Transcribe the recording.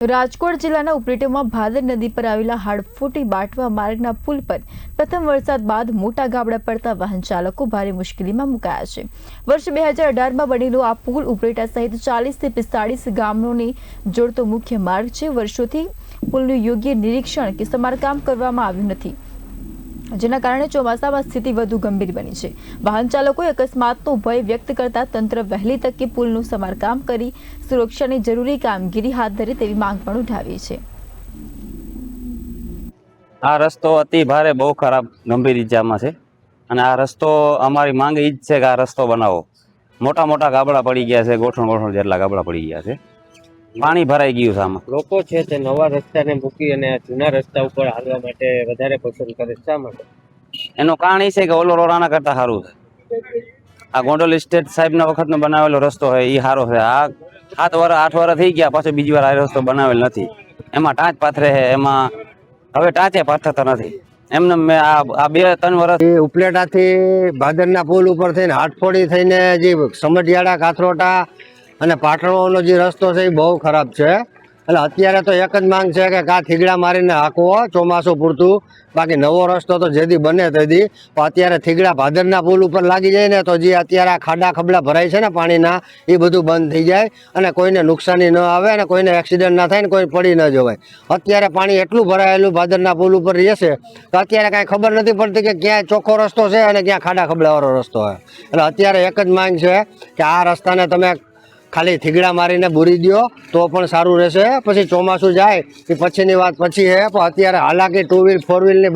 રાજકોટ જિલ્લાના ઉપલેટામાં ભાદર નદી પર આવેલા હાડફૂટી બાટવા માર્ગના પુલ પર પ્રથમ વરસાદ બાદ મોટા ગાબડા પડતા વાહન ચાલકો ભારે મુશ્કેલીમાં મુકાયા છે। વર્ષ 2018માં બનેલો આ પુલ ઉપલેટા સહિત 40 થી 45 ગામોને જોડતો મુખ્ય માર્ગ છે। વર્ષોથી પુલનું યોગ્ય નિરીક્ષણ કે સમારકામ કરવામાં આવ્યું નથી, જેના કારણે ચોમાસામાં સ્થિતિ વધુ ગંભીર બની છે। વાહન ચાલકોએ અકસ્માતનો ભય વ્યક્ત કરતા તંત્ર વહેલી તકે પુલનું સમારકામ કરી સુરક્ષાની જરૂરી કામગીરી હાથ ધરે તેવી માંગ પણ ઉઠાવી છે। આ રસ્તો અતિ ભારે બહુ ખરાબ ગંભીર ઇજામાં છે અને આ રસ્તો અમારી માંગ ઈ જ છે કે આ રસ્તો બનાવો। મોટા મોટા ગાબડા પડી ગયા છે, ગોઠણ જેટલા ગાબડા પડી ગયા છે, પાણી ભરાઈ ગયું છે। આમાં લોકો છે તે નવા રસ્તાને મૂકી અને જૂના રસ્તા ઉપર હાલવા માટે વધારે પસંદ કરે છે। શા માટે? એનું કારણ એ છે કે ઓલો રોડ આના કરતા સારું છે। આ ગોંડલ સ્ટેટ સાહેબના વખતનો બનાવેલો રસ્તો છે એ સારો છે। આ 7 વર્ષ 8 વર્ષ થઈ ગયા, પાછો બીજી વાર આ રસ્તો બનાવેલ નથી। એમાં ટાંચ પાથરે છે, એમાં હવે ટાંચે પાથરતા નથી। એમને મેં આ 2-3 વર્ષ ઉપલેટાથી ભાદરના પુલ ઉપર થઈને હાટફોડી થઈને જે સમઢિયાળા કાથરોટા અને પાટણનો જે રસ્તો છે એ બહુ ખરાબ છે। એટલે અત્યારે તો એક જ માંગ છે કે કા થીગડા મારીને હાંકવો ચોમાસું પૂરતું, બાકી નવો રસ્તો તો જેથી બને તેથી। પણ અત્યારે થીગડા ભાદરના પુલ ઉપર લાગી જાય ને તો જે અત્યારે આ ખાડા ખબડા ભરાય છે ને પાણીના, એ બધું બંધ થઈ જાય અને કોઈને નુકસાની ન આવે અને કોઈને એક્સિડન્ટ ના થાય ને કોઈ પડી ન જવાય। અત્યારે પાણી એટલું ભરાયેલું ભાદરના પુલ ઉપર રહેશે તો અત્યારે કાંઈ ખબર નથી પડતી કે ક્યાં ચોખ્ખો રસ્તો છે અને ક્યાં ખાડા ખબડાવાળો રસ્તો છે। એટલે અત્યારે એક જ માંગ છે કે આ રસ્તાને તમે ખાલી થીગડા મારીને બુરી દો તો પણ સારું રહેશે। પછી ચોમાસું જાય એ પછીની વાત પછી છે, પણ અત્યારે હાલાકી 2 વ્હીલ 4 વ્હીલની